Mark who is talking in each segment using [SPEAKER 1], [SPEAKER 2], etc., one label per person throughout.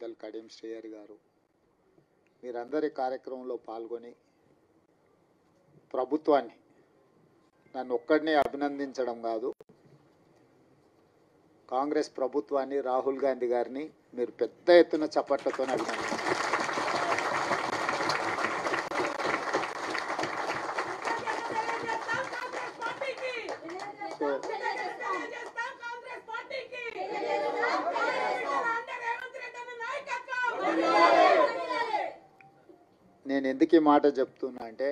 [SPEAKER 1] పెద్దలు కడియం శ్రీహరి గారు మీరందరి కార్యక్రమంలో పాల్గొని ప్రభుత్వాన్ని నన్ను ఒక్కడినే అభినందించడం కాదు, కాంగ్రెస్ ప్రభుత్వాన్ని రాహుల్ గాంధీ గారిని మీరు పెద్ద ఎత్తున చప్పట్లతో అభినందించారు. నేను ఎందుకు ఈ మాట చెప్తున్నా అంటే,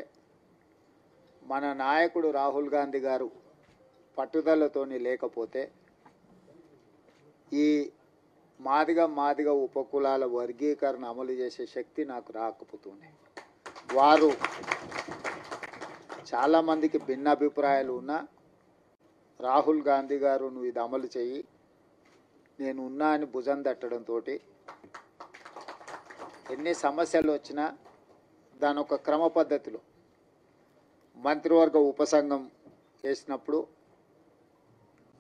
[SPEAKER 1] మన నాయకుడు రాహుల్ గాంధీ గారు పట్టుదలతోని లేకపోతే ఈ మాదిగ ఉపకులాల వర్గీకరణ అమలు చేసే శక్తి నాకు రాకపోతుంది. వారు చాలామందికి భిన్న అభిప్రాయాలు ఉన్నా రాహుల్ గాంధీ గారు నువ్వు ఇది అమలు చెయ్యి, నేను ఉన్నా అని భుజం తట్టడంతో ఎన్ని సమస్యలు వచ్చినా దాని ఒక క్రమ పద్ధతిలో మంత్రివర్గ ఉపసంఘం చేసినప్పుడు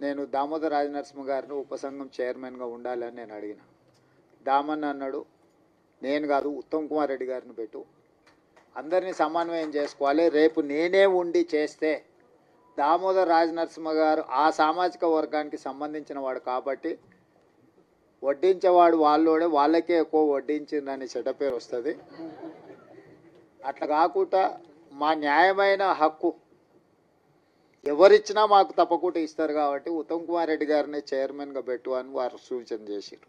[SPEAKER 1] నేను దామోదర్ రాజనరసింహ గారిని ఉపసంఘం చైర్మన్గా ఉండాలని నేను అడిగిన. దామన్న అన్నాడు, నేను కాదు ఉత్తమ్ కుమార్ రెడ్డి గారిని పెట్టు, అందరినీ సమన్వయం చేసుకోవాలి, రేపు నేనే ఉండి చేస్తే దామోదర్ రాజనరసింహ గారు ఆ సామాజిక వర్గానికి సంబంధించిన వాడు కాబట్టి వడ్డించేవాడు వాళ్ళోడే, వాళ్ళకే ఎక్కువ వడ్డించిందని చెడ్డ పేరు వస్తుంది. అట్లా కాకుండా మా న్యాయమైన హక్కు ఎవరిచ్చినా మాకు తప్పకుండా ఇస్తారు కాబట్టి ఉత్తమ్ కుమార్ రెడ్డి గారిని చైర్మన్గా పెట్టు అని వారు సూచన చేశారు.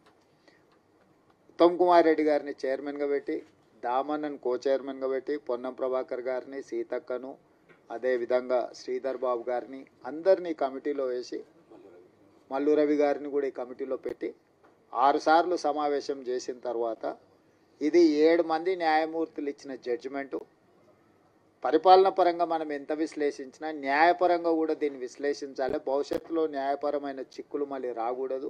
[SPEAKER 1] ఉత్తమ్ కుమార్ రెడ్డి గారిని చైర్మన్గా పెట్టి, దామన్నను కో చైర్మన్గా పెట్టి, పొన్నం ప్రభాకర్ గారిని, సీతక్కను, అదేవిధంగా శ్రీధర్ బాబు గారిని అందరినీ కమిటీలో వేసి, మల్లు రవి గారిని కూడా ఈ కమిటీలో పెట్టి 6 సార్లు సమావేశం చేసిన తర్వాత ఇది 7 మంది న్యాయమూర్తులు ఇచ్చిన జడ్జిమెంటు. పరిపాలన పరంగా మనం ఎంత విశ్లేషించినా న్యాయపరంగా కూడా దీన్ని విశ్లేషించాలి. భవిష్యత్తులో న్యాయపరమైన చిక్కులు మళ్ళీ రాకూడదు.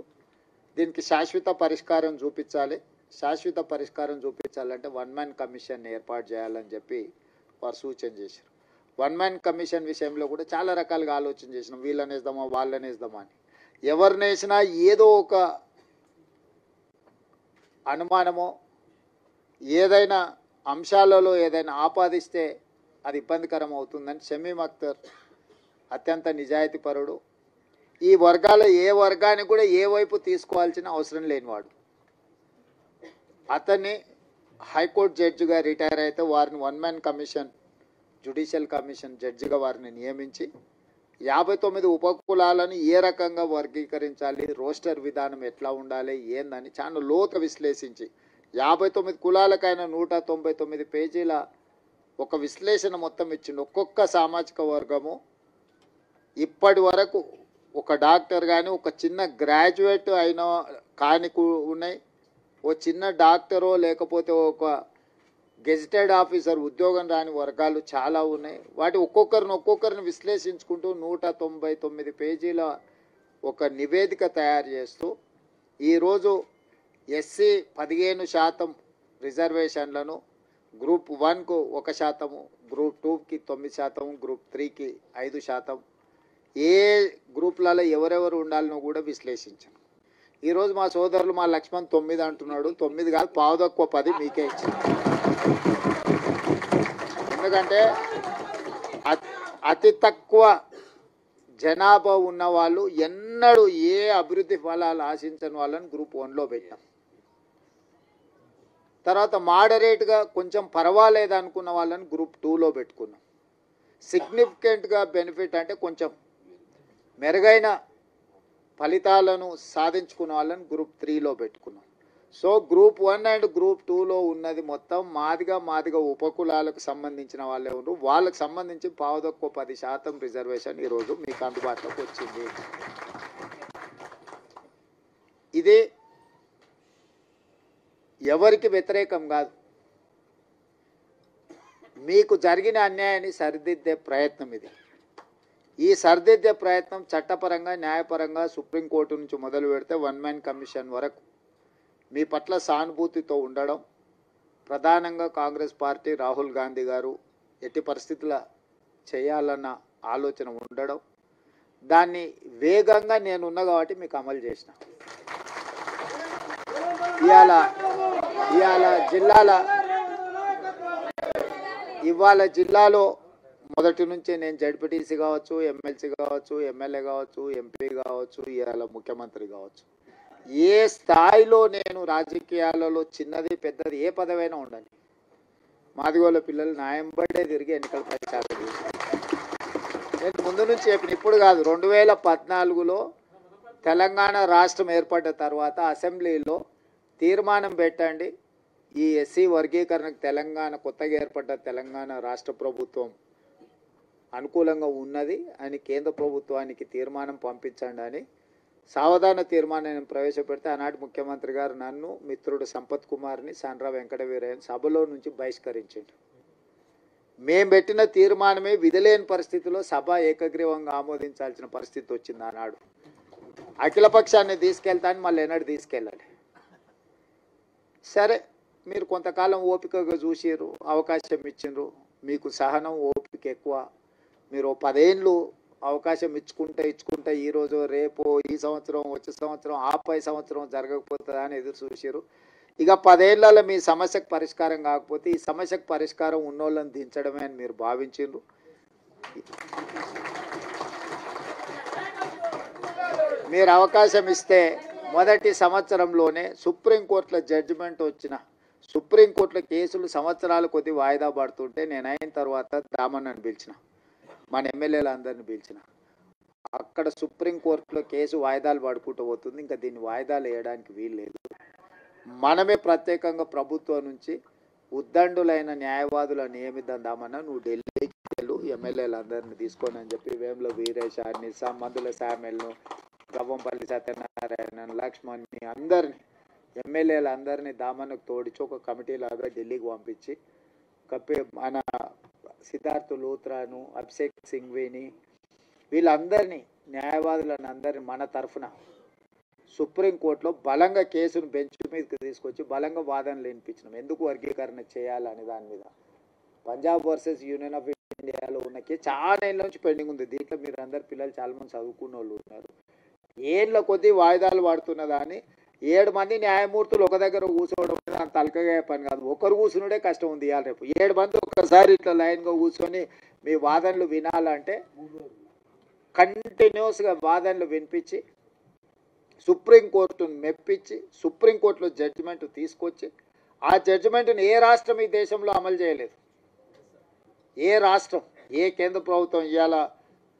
[SPEAKER 1] దీనికి శాశ్వత పరిష్కారం చూపించాలి. శాశ్వత పరిష్కారం చూపించాలంటే 1 మ్యాన్ కమిషన్ ఏర్పాటు చేయాలని చెప్పి వారు సూచన చేశారు. 1 మ్యాన్ కమిషన్ విషయంలో కూడా చాలా రకాలుగా ఆలోచన చేసినాం, వీళ్ళని వేద్దామా వాళ్ళని వేద్దామా అని. ఎవరిని వేసినా ఏదో ఒక అనుమానమో ఏదైనా అంశాలలో ఏదైనా ఆపాదిస్తే అది ఇబ్బందికరం అవుతుందని షమీం అఖ్తర్ అత్యంత నిజాయితీపరుడు, ఈ వర్గాల ఏ వర్గాన్ని కూడా ఏ వైపు తీసుకోవాల్సిన అవసరం లేనివాడు. అతన్ని హైకోర్టు జడ్జిగా రిటైర్ అయితే వారిని 1 మ్యాన్ కమిషన్ జ్యుడిషియల్ కమిషన్ జడ్జిగా వారిని నియమించి 59 ఉపకులాలను ఏ రకంగా వర్గీకరించాలి, రోస్టర్ విధానం ఎట్లా ఉండాలి ఏందని చాలా లోతు విశ్లేషించి 59 కులాలకైనా 199 పేజీల ఒక విశ్లేషణ మొత్తం ఇచ్చిండు. ఒక్కొక్క సామాజిక వర్గము ఇప్పటి వరకు ఒక డాక్టర్ కానీ, ఒక చిన్న గ్రాడ్యుయేట్ అయిన కాని ఉన్నాయి, ఓ చిన్న డాక్టరో లేకపోతే ఒక గెజిటెడ్ ఆఫీసర్ ఉద్యోగం రాని వర్గాలు చాలా ఉన్నాయి. వాటి ఒక్కొక్కరిని విశ్లేషించుకుంటూ 199 పేజీల ఒక నివేదిక తయారు చేస్తూ ఈరోజు ఎస్సీ 15% రిజర్వేషన్లను గ్రూప్ 1కు 1%, గ్రూప్ 2కి 9%, గ్రూప్ 3కి 5%, ఏ గ్రూపులలో ఎవరెవరు ఉండాలనో కూడా విశ్లేషించాను. ఈరోజు మా సోదరులు మా లక్ష్మణ్ 9 అంటున్నాడు. 9 కాదు, పావుదక్కువ 10 మీకే ఇచ్చింది. ఎందుకంటే అతి తక్కువ జనాభా ఉన్న వాళ్ళు ఎన్నడూ ఏ అభివృద్ధి ఫలాలు ఆశించని వాళ్ళని గ్రూప్ 1లో పెట్టాం. తర్వాత మోడరేట్గా కొంచెం పర్వాలేదు అనుకున్న వాళ్ళని గ్రూప్ 2లో పెట్టుకున్నాం. సిగ్నిఫికెంట్గా బెనిఫిట్ అంటే కొంచెం మెరుగైన ఫలితాలను సాధించుకున్న వాళ్ళని గ్రూప్ 3లో పెట్టుకున్నాం. సో గ్రూప్ 1 అండ్ గ్రూప్ 2లో ఉన్నది మొత్తం మాదిగ ఉపకులాలకు సంబంధించిన వాళ్ళే ఉన్నారు. వాళ్ళకు సంబంధించి 10% రిజర్వేషన్ ఈరోజు మీకు అందుబాటులోకి వచ్చింది. ఇది ఎవరికి వ్యతిరేకం కాదు, మీకు జరిగిన అన్యాయాన్ని సరిదిద్దే ప్రయత్నం ఇది. ఈ సరిదిద్దే ప్రయత్నం చట్టపరంగా న్యాయపరంగా సుప్రీంకోర్టు నుంచి మొదలు పెడితే 1 మ్యాన్ కమిషన్ వరకు మీ పట్ల సానుభూతితో ఉండడం, ప్రధానంగా కాంగ్రెస్ పార్టీ రాహుల్ గాంధీ గారు ఎట్టి పరిస్థితుల చేయాలన్న ఆలోచన ఉండడం, దాన్ని వేగంగా నేనున్నా కాబట్టి మీకు అమలు చేసిన. ఇవాళ ఇవాళ జిల్లాలో మొదటి నుంచి నేను జడ్పీటీసీ కావచ్చు, ఎమ్మెల్సీ కావచ్చు, ఎమ్మెల్యే కావచ్చు, ఎంపీ కావచ్చు, ఇవాళ ముఖ్యమంత్రి కావచ్చు, ఏ స్థాయిలో నేను రాజకీయాలలో చిన్నది పెద్దది ఏ పదవైనా ఉండాలి, మాదిగోళ్ళ పిల్లలు నాయంబడే తిరిగి ఎన్నికల ప్రచారం చేశారు. నేను ముందు నుంచి చెప్పిన, ఇప్పుడు కాదు, 2014లో తెలంగాణ రాష్ట్రం ఏర్పడ్డ తర్వాత అసెంబ్లీలో తీర్మానం పెట్టండి, ఈ ఎస్సీ వర్గీకరణకు తెలంగాణ కొత్తగా ఏర్పడ్డ తెలంగాణ రాష్ట్ర ప్రభుత్వం అనుకూలంగా ఉన్నది అని కేంద్ర ప్రభుత్వానికి తీర్మానం పంపించండి అని సావధాన తీర్మానాన్ని ప్రవేశపెడితే ఆనాటి ముఖ్యమంత్రి గారు నన్ను, మిత్రుడు సంపత్ కుమార్ని, సాండ్రా వెంకట వీరయ్యని సభలో నుంచి బహిష్కరించాడు. మేము పెట్టిన తీర్మానమే విధిలేని పరిస్థితిలో సభ ఏకగ్రీవంగా ఆమోదించాల్సిన పరిస్థితి వచ్చింది. ఆనాడు అఖిలపక్షాన్ని తీసుకెళ్తాను, మళ్ళీ ఎన్నడూ తీసుకెళ్ళాలి. సరే, మీరు కొంతకాలం ఓపికగా చూసిర్రు, అవకాశం ఇచ్చిండ్రు, మీకు సహనం ఓపిక ఎక్కువ, మీరు 10 ఏళ్ళు అవకాశం ఇచ్చుకుంటే ఈరోజు రేపు ఈ సంవత్సరం వచ్చే సంవత్సరం ఆపై సంవత్సరం జరగకపోతుందా అని ఎదురు చూసారు. ఇక 10 ఏళ్లలో మీ సమస్యకు పరిష్కారం కాకపోతే ఈ సమస్యకు పరిష్కారం ఉన్నోళ్ళని దించడమే అని మీరు భావించిండ్రు. మీరు అవకాశం ఇస్తే మొదటి సంవత్సరంలోనే సుప్రీంకోర్టులో జడ్జిమెంట్ వచ్చిన, సుప్రీంకోర్టులో కేసులు సంవత్సరాల కొద్ది వాయిదా పడుతుంటే నేను అయిన తర్వాత దామన్నని పిలిచిన, మన ఎమ్మెల్యేలందరినీ పిలిచిన, అక్కడ సుప్రీంకోర్టులో కేసు వాయిదాలు పడుకుంటూ పోతుంది, ఇంకా దీన్ని వాయిదాలు వేయడానికి వీలు లేదు, మనమే ప్రత్యేకంగా ప్రభుత్వం నుంచి ఉద్దండులైన న్యాయవాదులను నియమిద్దామన్నా, నువ్వు ఢిల్లీకి వెళ్ళు, ఎమ్మెల్యేలందరినీ తీసుకొని అని చెప్పి వేముల వీరేశాన్ని, మందుల శామ్యుల్ను, గవ్వంపల్లి సత్యనారాయణ, లక్ష్మణ్ని, అందరినీ ఎమ్మెల్యేలందరినీ దామన్నకు తోడిచి ఒక కమిటీ లాగా ఢిల్లీకి పంపించి మన సిద్ధార్థ్ లూత్రాను, అభిషేక్ సింఘ్వీని, వీళ్ళందరినీ న్యాయవాదులను అందరినీ మన తరఫున సుప్రీంకోర్టులో బలంగా కేసును బెంచ్ మీదకి తీసుకొచ్చి బలంగా వాదనలు వినిపించినాం. ఎందుకు వర్గీకరణ చేయాలని దాని మీద. పంజాబ్ వర్సెస్ యూనియన్ ఆఫ్ ఇండియాలో ఉన్న కేసు చాలా ఏళ్ళ నుంచి పెండింగ్ ఉంది. దీంట్లో మీరు అందరు పిల్లలు చాలామంది చదువుకున్న వాళ్ళు ఉన్నారు. ఏళ్ళ కొద్దీ వాయిదాలు పడుతున్నదాన్ని 7 మంది న్యాయమూర్తులు ఒక దగ్గర కూర్చోవడం అంత తలకగా పని కాదు. ఒకరు కూర్చునుడే కష్టం ఉంది. ఇవాళ రేపు 7 మంది ఒక్కసారి ఇట్లా లైన్గా కూర్చొని మీ వాదనలు వినాలంటే కంటిన్యూస్గా వాదనలు వినిపించి సుప్రీంకోర్టును మెప్పించి సుప్రీంకోర్టులో జడ్జిమెంట్ తీసుకొచ్చి ఆ జడ్జిమెంట్ని ఏ రాష్ట్రం ఈ దేశంలో అమలు చేయలేదు. ఏ రాష్ట్రం, ఏ కేంద్ర ప్రభుత్వం. ఇవాళ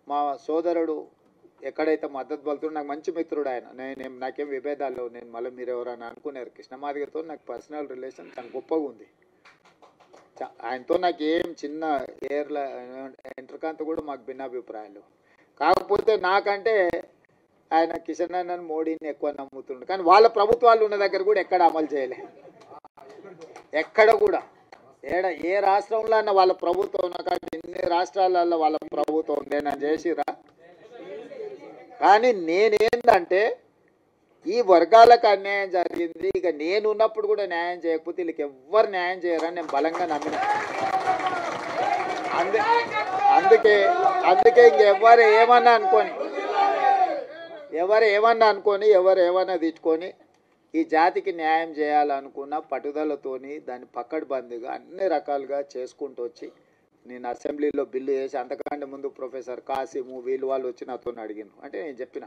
[SPEAKER 1] మా సోదరుడు ఎక్కడైతే మద్దతు పలుకుతాడో, నాకు మంచి మిత్రుడు ఆయన, నాకేం విభేదాలు, నేను మళ్ళీ మీరు ఎవరైనా అనుకున్నారు, కృష్ణమాదిగతో నాకు పర్సనల్ రిలేషన్ చాలా గొప్పగా ఉంది. ఆయనతో నాకు ఏం చిన్న ఎంట్రకాంత కూడా మాకు భిన్నాభిప్రాయాలు. కాకపోతే నాకంటే ఆయన కిషన్ అన్నను, మోడీని ఎక్కువ నమ్ముతుండు. కానీ వాళ్ళ ప్రభుత్వాలు ఉన్న దగ్గర కూడా ఎక్కడ అమలు చేయలే. ఎక్కడ కూడా ఏ రాష్ట్రంలో అన్న వాళ్ళ ప్రభుత్వం ఉన్న కానీ ఇన్ని రాష్ట్రాలలో వాళ్ళ ప్రభుత్వం ఉందేనా చేసిరా. కానీ నేనేందంటే ఈ వర్గాలకు అన్యాయం జరిగింది, ఇక నేను ఉన్నప్పుడు కూడా న్యాయం చేయకపోతే వీళ్ళకి ఎవ్వరు న్యాయం చేయరని నేను బలంగా నమ్మిన. అందుకే ఇంకెవ్వరు ఏమన్నా అనుకొని ఎవరు ఏమన్నా తెచ్చుకొని ఈ జాతికి న్యాయం చేయాలనుకున్న పట్టుదలతోని దాన్ని పక్కడబందిగా అన్ని రకాలుగా చేసుకుంటూ వచ్చి నేను అసెంబ్లీలో బిల్లు వేసి, అంతకంటే ముందు ప్రొఫెసర్ కాసిము వాళ్ళు వచ్చి నాతో అడిగాను. అంటే నేను చెప్పిన,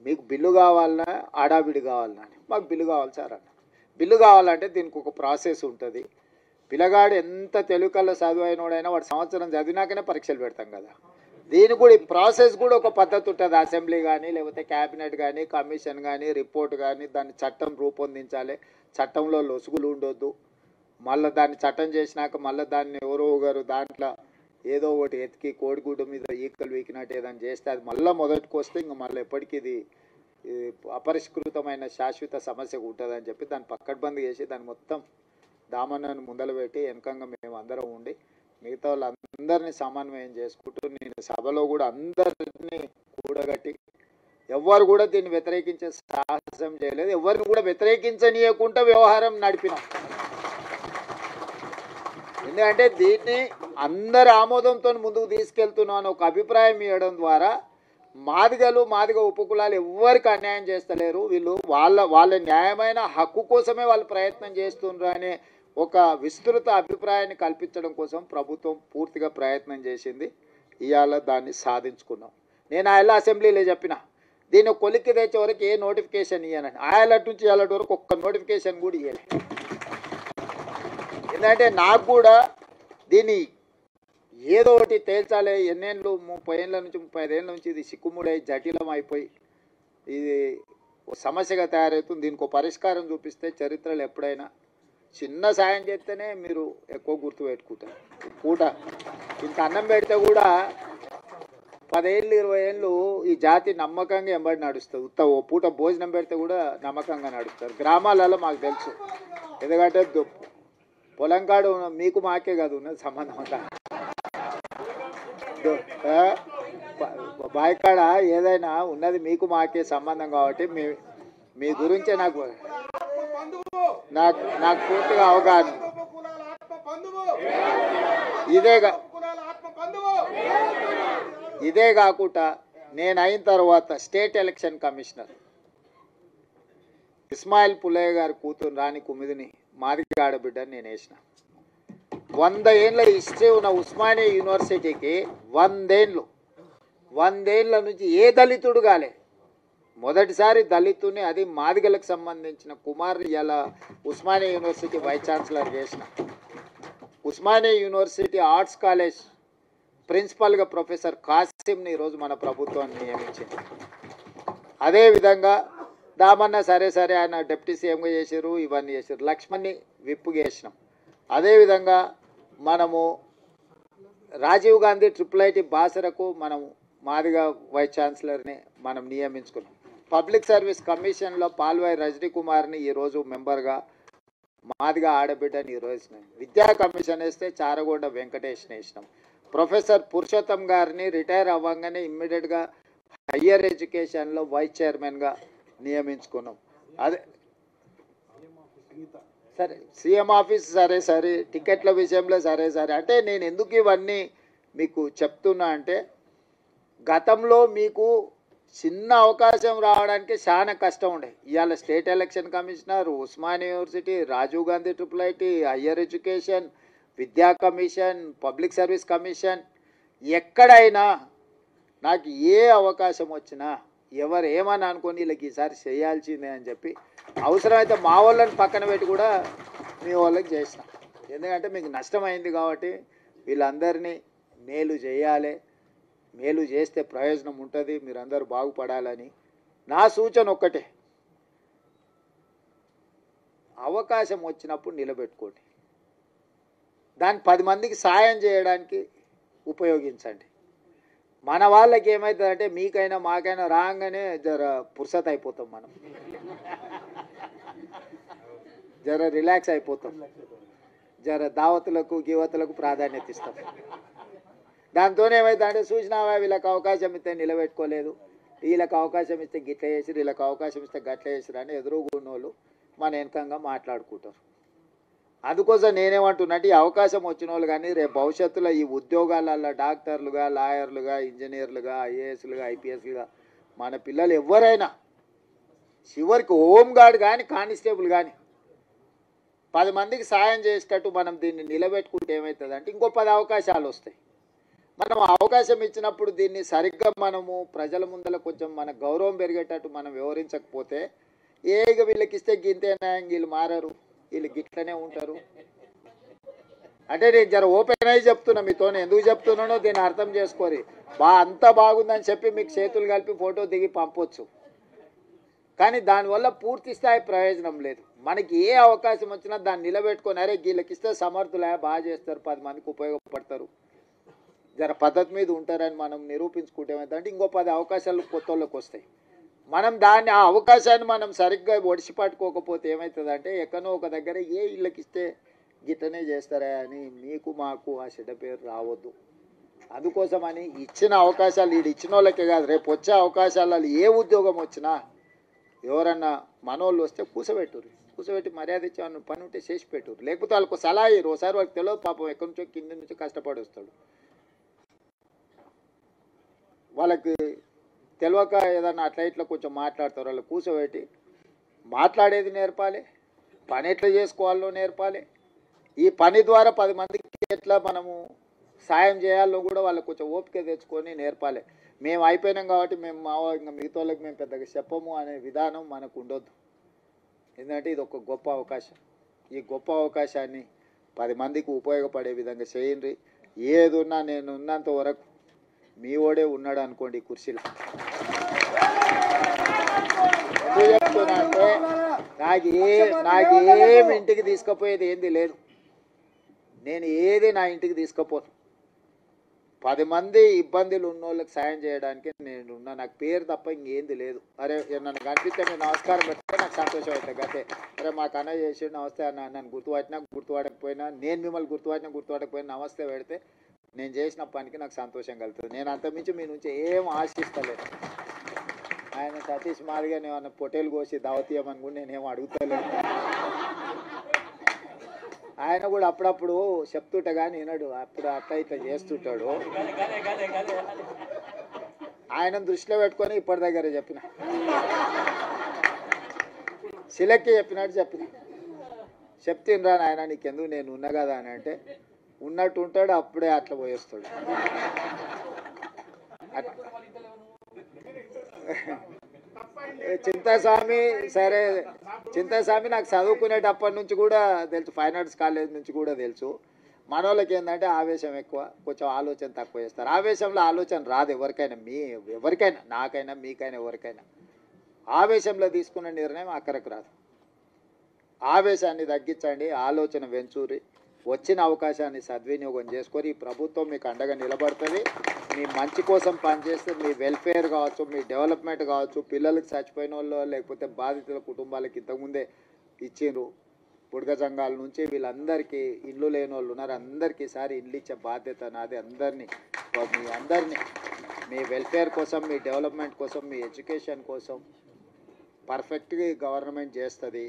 [SPEAKER 1] మీకు బిల్లు కావాలన్నా ఆడావిడి కావాలన్నా అని. మాకు బిల్లు కావాలి సార్ అన్న. బిల్లు కావాలంటే దీనికి ఒక ప్రాసెస్ ఉంటుంది. పిల్లగాడు ఎంత తెలుగులో చదువైనోడైనా వాడు సంవత్సరం చదివినాకనే పరీక్షలు పెడతాం కదా. దీనికి కూడా ఈ ప్రాసెస్ కూడా ఒక పద్ధతి ఉంటుంది. అసెంబ్లీ కానీ లేకపోతే క్యాబినెట్ కానీ కమిషన్ కానీ రిపోర్ట్ కానీ దాన్ని చట్టం రూపొందించాలి. చట్టంలో లొసుగులు ఉండొద్దు. మళ్ళీ దాన్ని చట్టం చేసినాక మళ్ళీ దాన్ని ఎవరో ఒకరు దాంట్లో ఏదో ఒకటి ఎతికి కోడిగుడ్డు మీద ఈకలు వీకినట్టు ఏదైనా చేస్తే అది మళ్ళీ మొదటికి వస్తే ఇంక మళ్ళీ ఎప్పటికీ ఇది అపరిష్కృతమైన శాశ్వత సమస్య ఉంటుందని చెప్పి దాన్ని పక్కడ్బందీ చేసి దాన్ని మొత్తం దామన్నను ముందలు పెట్టి వెనకంగా మేము అందరం ఉండి మిగతా వాళ్ళందరినీ సమన్వయం చేసుకుంటూ నేను సభలో కూడా అందరినీ కూడగట్టి ఎవ్వరు కూడా దీన్ని వ్యతిరేకించే సాహసం చేయలేదు. ఎవరిని కూడా వ్యతిరేకించనీయకుండా వ్యవహారం నడిపినాం. ఎందుకంటే దీన్ని అందరి ఆమోదంతో ముందుకు తీసుకెళ్తున్నాను ఒక అభిప్రాయం ఇవ్వడం ద్వారా మాదిగ ఉపకులాలు ఎవ్వరికి అన్యాయం చేస్తలేరు. వీళ్ళు వాళ్ళ న్యాయమైన హక్కు కోసమే వాళ్ళు ప్రయత్నం చేస్తున్నారు అనే ఒక విస్తృత అభిప్రాయాన్ని కల్పించడం కోసం ప్రభుత్వం పూర్తిగా ప్రయత్నం చేసింది. ఇవాళ దాన్ని సాధించుకున్నాం. నేను ఆయన అసెంబ్లీలో చెప్పిన దీన్ని కొలిక్కి తెచ్చే వరకు ఏ నోటిఫికేషన్ ఇవ్వనని. ఆయలటి నుంచి ఇవాళటి వరకు ఒక్క నోటిఫికేషన్ కూడా ఇవ్వలే. ఎందుకంటే నాకు కూడా దీన్ని ఏదో ఒకటి తేల్చాలి. ఎన్నేళ్ళు 30 ఏళ్ళ నుంచి 35 ఏళ్ళ నుంచి ఇది సిక్కుముడై జటిలం అయిపోయి ఇది సమస్యగా తయారవుతుంది. దీనికి ఒక పరిష్కారం చూపిస్తే చరిత్రలో ఎప్పుడైనా చిన్న సాయం చేస్తేనే మీరు ఎక్కువ గుర్తుపెట్టుకుంటారు. పూట ఇంత అన్నం పెడితే కూడా 10 ఏళ్ళు 20 ఏళ్ళు ఈ జాతి నమ్మకంగా ఎంబడి నడుస్తుంది. ఓ పూట భోజనం పెడితే కూడా నమ్మకంగా నడుస్తారు. గ్రామాలలో మాకు తెలుసు. ఎందుకంటే పొలం కాడు మీకు మాకే కాదు ఉన్నది సంబంధం అంతా. బాయికాడ ఏదైనా ఉన్నది మీకు మాకే సంబంధం కాబట్టి మీ గురించే నాకు పూర్తిగా అవగాహన. ఇదే కాకుండా నేను అయిన తర్వాత state election commissioner Ismail Pullaiah గారి కూతురు రాణి కుమిదిని మాదిగ ఆడబిడ్డని నేను వేసిన. 100 ఏళ్ళ హిస్టరీ ఉన్న ఉస్మానియా యూనివర్సిటీకి 100 ఏళ్ళ నుంచి ఏ దళితుడు కాలే. మొదటిసారి దళితుని, అది మాదిగలకు సంబంధించిన కుమార్ ఇలా ఉస్మానియా యూనివర్సిటీ వైస్ ఛాన్సలర్ చేసిన. ఉస్మానియా యూనివర్సిటీ ఆర్ట్స్ కాలేజ్ ప్రిన్సిపల్గా ప్రొఫెసర్ కాసిమ్ని ఈరోజు మన ప్రభుత్వాన్ని నియమించింది. అదేవిధంగా దామన్న సరే ఆయన డిప్యూటీ సీఎంగా చేశారు, ఇవన్నీ చేశారు. లక్ష్మణ్ని విప్పుగా చేసినాం. అదేవిధంగా మనము రాజీవ్ గాంధీ IIIT బాసరకు మనము మాదిగా వైస్ ఛాన్సలర్ని మనం నియమించుకున్నాం. పబ్లిక్ సర్వీస్ కమిషన్లో పాల్వాయి రజనీ కుమార్ని ఈరోజు మెంబర్గా మాదిగా ఆడబిడ్డని ఈరోజు విద్యా కమిషన్ వేస్తే చారగొండ వెంకటేష్ని వేసినాం. ప్రొఫెసర్ పురుషోత్తం గారిని రిటైర్ అవ్వగానే ఇమ్మీడియట్గా హయ్యర్ ఎడ్యుకేషన్లో వైస్ చైర్మన్గా నియమించుకున్నాం. అదే సరే సీఎం ఆఫీస్ సరే టికెట్ల విషయంలో సరే అంటే నేను ఎందుకు ఇవన్నీ మీకు చెప్తున్నా అంటే గతంలో మీకు చిన్న అవకాశం రావడానికి చాలా కష్టం ఉండే. ఇవాళ state election commissioner, Osmania university, Rajiv Gandhi IIIT, higher education, విద్యా కమిషన్, పబ్లిక్ సర్వీస్ కమిషన్, ఎక్కడైనా నాకు ఏ అవకాశం వచ్చినా ఎవరు ఏమని అనుకొని వీళ్ళకి ఈసారి చేయాల్సిందే అని చెప్పి అవసరమైతే మా వాళ్ళని పక్కన పెట్టి కూడా మీ వాళ్ళకి చేసిన. ఎందుకంటే మీకు నష్టమైంది కాబట్టి వీళ్ళందరినీ మేలు చేయాలి, మేలు చేస్తే ప్రయోజనం ఉంటుంది, మీరందరూ బాగుపడాలని నా సూచన ఒక్కటే, అవకాశం వచ్చినప్పుడు నిలబెట్టుకోండి. దాన్ని 10 మందికి సాయం చేయడానికి ఉపయోగించండి. మన వాళ్ళకి ఏమవుతుందంటే మీకైనా మాకైనా రాగానే జర పుర్సత్ అయిపోతాం, మనం జర రిలాక్స్ అయిపోతాం, జర దావతులకు గీవతులకు ప్రాధాన్యత ఇస్తాం. దాంతో ఏమవుతుందంటే చూసినావా వీళ్ళకి అవకాశం ఇస్తే నిలబెట్టుకోలేదు, వీళ్ళకి అవకాశం ఇస్తే గిట్ల చేసిరు, వీళ్ళకి అవకాశం ఇస్తే గట్ల చేసిరు అని ఎదురుగున్న వాళ్ళు మన వెనకంగా మాట్లాడుకుంటారు. అందుకోసం నేనేమంటున్నట్టు ఈ అవకాశం వచ్చిన వాళ్ళు కానీ రేపు భవిష్యత్తులో ఈ ఉద్యోగాలలో డాక్టర్లుగా, లాయర్లుగా, ఇంజనీర్లుగా, IASలుగా, IPSలుగా మన పిల్లలు ఎవరైనా చివరికి హోంగార్డ్ కానీ కానిస్టేబుల్ కానీ 10 మందికి సాయం చేసేటట్టు మనం దీన్ని నిలబెట్టుకుంటే ఏమవుతుంది అంటే ఇంకో 10 అవకాశాలు వస్తాయి. మనం అవకాశం ఇచ్చినప్పుడు దీన్ని సరిగ్గా మనము ప్రజల ముందర కొంచెం మన గౌరవం పెరిగేటట్టు మనం వివరించకపోతే ఇక వీళ్ళకి ఇస్తే గింతేనా, వీళ్ళు మారరు, వీళ్ళు గిట్లనే ఉంటారు అంటే నేను జర ఓపెన్ అయ్యి చెప్తున్నా. మీతో ఎందుకు చెప్తున్నానో దీన్ని అర్థం చేసుకోరి. అంతా బాగుందని చెప్పి మీకు చేతులు కలిపి ఫోటో దిగి పంపొచ్చు, కానీ దానివల్ల పూర్తి స్థాయి ప్రయోజనం లేదు. మనకి ఏ అవకాశం వచ్చినా దాన్ని నిలబెట్టుకొని అరే వీళ్ళకి ఇస్తే సమర్థులే, బాగా చేస్తారు, 10 మందికి ఉపయోగపడతారు, జర పద్ధతి మీద ఉంటారని మనం నిరూపించుకుంటే ఏమైందంటే ఇంకో 10 అవకాశాలు కొత్త వాళ్ళకి వస్తాయి. మనం దాన్ని ఆ అవకాశాన్ని మనం సరిగ్గా ఒడిసి పట్టుకోకపోతే ఏమవుతుందంటే ఎక్కడో ఒక దగ్గర ఏ ఇళ్ళకి ఇస్తే గిట్టనే చేస్తారా అని మీకు మాకు ఆ చెడ్డ పేరు రావద్దు. అందుకోసమని ఇచ్చిన అవకాశాలు ఇచ్చిన వాళ్ళకే కాదు, రేపు వచ్చే అవకాశాలలో ఏ ఉద్యోగం వచ్చినా ఎవరన్నా మనోళ్ళు వస్తే కూర్చోబెట్టి మర్యాద ఇచ్చేవాళ్ళని పని ఉంటే చేసి పెట్టురు, లేకపోతే వాళ్ళకు సలహా ఇయ్యరు. ఒకసారి వాళ్ళకి తెలియదు, పాపం ఎక్కడి నుంచో కింద నుంచి కష్టపడి వస్తాడు, వాళ్ళకి తెలియక ఏదన్నా అట్లా ఇట్లా కొంచెం మాట్లాడతారు, వాళ్ళు కూర్చోబెట్టి మాట్లాడేది నేర్పాలి, పని ఎట్లా చేసుకోవాలో నేర్పాలి, ఈ పని ద్వారా 10 మందికి ఎట్లా మనము సాయం చేయాలో కూడా వాళ్ళకు కొంచెం ఓపిక తెచ్చుకొని నేర్పాలి. మేము అయిపోయినాం కాబట్టి మేము ఇంకా మిగతా వాళ్ళకి మేము పెద్దగా చెప్పము అనే విధానం మనకు ఉండొద్దు. ఎందుకంటే ఇది ఒక గొప్ప అవకాశం. ఈ గొప్ప అవకాశాన్ని 10 మందికి ఉపయోగపడే విధంగా చేయండి. ఏది ఉన్నా నేను ఉన్నంత వరకు మీ ఓడే ఉన్నాడు అనుకోండి కుర్చీలో. ఎందుకు చెప్తున్నా అంటే నాకేమి ఇంటికి తీసుకుపోయేది ఏంది లేదు. నేను ఏది నా ఇంటికి తీసుకుపోను. 10 మంది ఇబ్బందులు ఉన్న వాళ్ళకి సాయం చేయడానికి నేను ఉన్నా. నాకు పేరు తప్ప ఇంకేంది లేదు. అరే నన్ను కనిపిస్తే మీరు నమస్కారం పెడితే నాకు సంతోషం అవుతుంది. గతే అరే మాకు అన్న చేసి నమస్తే అన్న, నన్ను గుర్తుపట్టినా గుర్తుపడకపోయినా, నేను మిమ్మల్ని గుర్తుపట్టకపోయినా నమస్తే పెడితే నేను చేసిన పనికి నాకు సంతోషం కలుగుతుంది. నేను అంతమించి మీ నుంచి ఏం ఆశిస్తలేదు. ఆయన సతీష్ మాదిగా నేను పొట్టేలు కోసి దావతీయమని కూడా నేనేం అడుగుతలేదు. ఆయన కూడా అప్పుడప్పుడు చెప్తుంటా కానీ వినడు, అప్పుడు అట్లా ఇట్లా చేస్తుంటాడు. ఆయన దృష్టిలో పెట్టుకొని ఇప్పటి దగ్గర చెప్పిన, శిలక్కి చెప్పినట్టు చెప్తినరా నాయన నీకెందుకు నేను ఉన్నా కదా అని అంటే ఉన్నట్టు ఉంటాడు, అప్పుడే అట్లా పోయేస్తాడు. చింతాస్వామి సరే, చింతాస్వామి నాకు చదువుకునేటప్పటి నుంచి కూడా తెలుసు, ఫైన్ ఆర్ట్స్ కాలేజ్ నుంచి కూడా తెలుసు. మన వాళ్ళకి ఏంటంటే ఆవేశం ఎక్కువ, కొంచెం ఆలోచన తక్కువ చేస్తారు. ఆవేశంలో ఆలోచన రాదు ఎవరికైనా, ఎవరికైనా, నాకైనా మీకైనా ఎవరికైనా. ఆవేశంలో తీసుకున్న నిర్ణయం అక్కడికి రాదు. ఆవేశాన్ని తగ్గించండి, ఆలోచన వెంచూరి, వచ్చిన అవకాశాన్ని సద్వినియోగం చేసుకొని ఈ ప్రభుత్వం మీకు అండగా నిలబడుతుంది. మీ మంచి కోసం పనిచేస్తే మీ వెల్ఫేర్ కావచ్చు, మీ డెవలప్మెంట్ కావచ్చు, పిల్లలకి చచ్చిపోయిన వాళ్ళు లేకపోతే బాధితుల కుటుంబాలకి ఇంతకుముందే ఇచ్చిండ్రు బుడగ సంఘాల నుంచి వీళ్ళందరికీ ఇల్లు లేని వాళ్ళు ఉన్నారు. అందరికీ ఈసారి ఇల్లు ఇచ్చే బాధ్యత నాది. మీ అందరినీ మీ వెల్ఫేర్ కోసం, మీ డెవలప్మెంట్ కోసం, మీ ఎడ్యుకేషన్ కోసం పర్ఫెక్ట్గా గవర్నమెంట్ చేస్తుంది.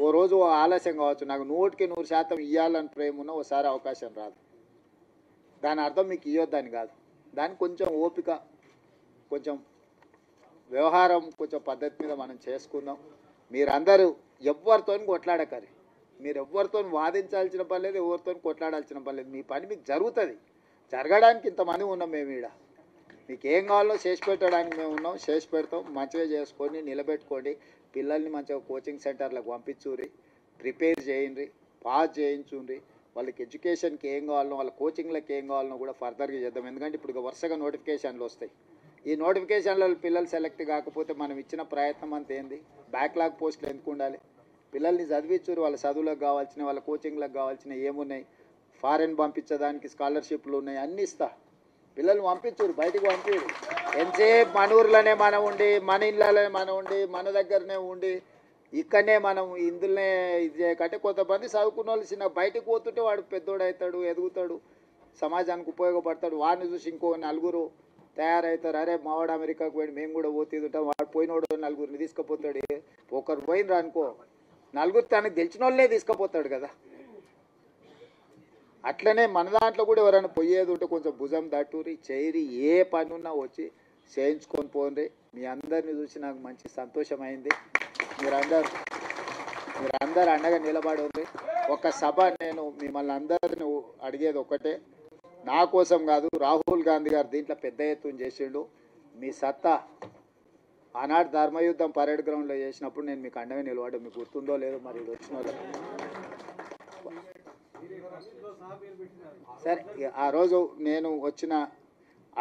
[SPEAKER 1] ఓ రోజు ఆలస్యం కావచ్చు, నాకు 100% ఇవ్వాలని ప్రేమ ఉన్న ఓసారి అవకాశం రాదు. దాని అర్థం మీకు ఇవ్వద్దని కాదు, దానికి కొంచెం ఓపిక, కొంచెం వ్యవహారం, కొంచెం పద్ధతి మీద మనం చేసుకుందాం. మీరందరూ ఎవరితో కొట్లాడకరి, మీరు ఎవరితో వాదించాల్సిన పని లేదు, ఎవరితో కొట్లాడాల్సిన పని లేదు. మీ పని మీకు జరుగుతుంది. జరగడానికి ఇంతమంది ఉన్నాం మేము ఈడ. మీకు ఏం కావాలో చేసి పెట్టడానికి మేము ఉన్నాం, చేసి పెడతాం. మంచిగా చేసుకొని నిలబెట్టుకోండి. పిల్లల్ని మంచిగా కోచింగ్ సెంటర్లకు పంపించుర్రి, ప్రిపేర్ చేయండి, పాస్ చేయించుండ్రి. వాళ్ళకి ఎడ్యుకేషన్కి ఏం కావాలనో, వాళ్ళ కోచింగ్లకు ఏం కావాలనో కూడా ఫర్దర్గా చేద్దాం. ఎందుకంటే ఇప్పుడు వరుసగా నోటిఫికేషన్లు వస్తాయి. ఈ నోటిఫికేషన్లలో పిల్లలు సెలెక్ట్ కాకపోతే మనం ఇచ్చిన ప్రయత్నం అంత ఏంది? బ్యాక్లాగ్ పోస్టులు ఎందుకు ఉండాలి? పిల్లల్ని చదివించుర్రి. వాళ్ళ చదువులకు కావాల్సిన, వాళ్ళ కోచింగ్లకు కావాల్సిన ఏమున్నాయి, ఫారెన్ పంపించడానికి స్కాలర్షిప్లు ఉన్నాయి, అన్నీ ఇస్తా. పిల్లల్ని పంపించురు, బయటికి పంపించరు. ఎంతసేపు మన ఊర్లోనే మనం ఉండి, మన ఇళ్ళలోనే మనం ఉండి, మన దగ్గరనే ఉండి, ఇక్కడనే మనం ఇందులోనే ఇది చేయకంటే కొంతమంది చదువుకున్న వాళ్ళు చిన్న బయటకు పోతుంటే వాడు పెద్దోడు అవుతాడు, ఎదుగుతాడు, సమాజానికి ఉపయోగపడతాడు. వాడిని చూసి ఇంకో 4 తయారవుతారు. అరే మావాడు అమెరికాకు పోయి మేము కూడా పోతుంటాం, వాడు పోయినోడు 4 తీసుకుపోతాడు. ఒకరు పోయినరా అనుకో, 4 తనకు తెలిసిన వాళ్ళే తీసుకుపోతాడు కదా. అట్లనే మన దాంట్లో కూడా ఎవరైనా పోయేది ఉంటే కొంచెం భుజం దట్టూరి చేయరి, ఏ పని ఉన్నా వచ్చి చేయించుకొని పోండి. మీ అందరిని చూసి నాకు మంచి సంతోషమైంది. మీరందరూ అండగా నిలబడి ఉంది. ఒక సభ నేను మిమ్మల్ని అందరిని అడిగేది ఒకటే, నా కోసం కాదు, రాహుల్ గాంధీ గారు దీంట్లో పెద్ద ఎత్తున చేసిండు. మీ సత్తా ఆనాడు ధర్మయుద్ధం పరేడ్ గ్రౌండ్లో చేసినప్పుడు నేను మీకు అండగా నిలబడ్డా. మీకు గుర్తుందో లేదో మరి వచ్చిన వాళ్ళకి. సరే, ఆ రోజు నేను వచ్చిన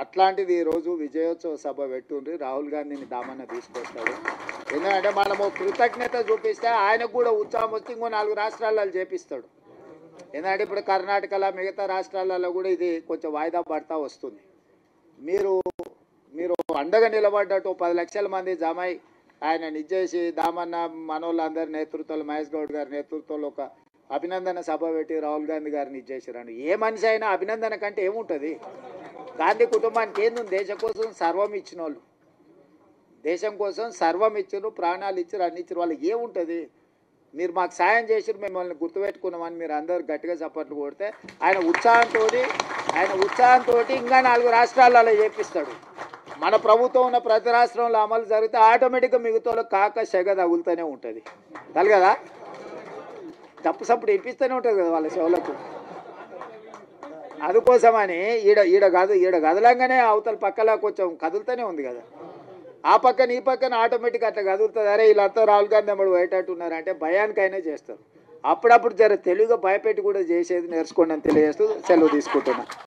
[SPEAKER 1] అట్లాంటిది ఈరోజు విజయోత్సవ సభ పెట్టుండ్రి. రాహుల్ గాంధీని దామన్న తీసుకొస్తాడు. ఎందుకంటే మనము కృతజ్ఞత చూపిస్తే ఆయనకు కూడా ఉత్సాహం వచ్చి ఇంకో 4 రాష్ట్రాలలో చేపిస్తాడు. ఎందుకంటే ఇప్పుడు కర్ణాటకలో, మిగతా రాష్ట్రాలలో కూడా ఇది కొంచెం వాయిదా పడతా వస్తుంది. మీరు అండగా నిలబడ్డట్టు 10 లక్షల మంది జమై ఆయన నిజేసి దామన్న మనోళ్ళందరి నేతృత్వంలో, మహేష్ గౌడ్ గారి నేతృత్వంలో ఒక అభినందన సభ పెట్టి రాహుల్ గాంధీ గారిని ఇచ్చేసారండి. ఏ మనిషి అయినా అభినందన కంటే ఏముంటుంది? గాంధీ కుటుంబానికి ఏంది? దేశం కోసం సర్వం ఇచ్చిన వాళ్ళు, దేశం కోసం సర్వం ఇచ్చారు, ప్రాణాలు ఇచ్చారు, అన్ని ఇచ్చారు. వాళ్ళకి ఏముంటుంది? మీరు మాకు సాయం చేసారు, మిమ్మల్ని గుర్తుపెట్టుకున్నామని మీరు అందరు గట్టిగా చప్పట్లు కొడితే ఆయన ఉత్సాహంతో ఇంకా 4 రాష్ట్రాలలో చేపిస్తాడు. మన ప్రభుత్వం ఉన్న ప్రతి రాష్ట్రంలో అమలు జరిగితే ఆటోమేటిక్గా మిగతా కాక సెగ తగులుతూనే ఉంటుంది కదా. తప్పు సప్పుడు వినిపిస్తూనే ఉంటుంది కదా వాళ్ళ చెవులకు. అందుకోసమని ఈడ కదలంగానే అవతల పక్కలా కొంచెం కదులుతూనే ఉంది కదా. ఆ పక్కన ఈ పక్కన ఆటోమేటిక్ అట్లా కదులుతుంది. అరే వీళ్ళంతా రాహుల్ గాంధీ అమ్మడు పోయేటట్టు ఉన్నారంటే భయానికైనా చేస్తారు. అప్పుడప్పుడు జర తెలుగుగా భయపెట్టి కూడా చేసేది నేర్చుకోండి అని తెలియజేస్తూ సెలవు తీసుకుంటున్నాను.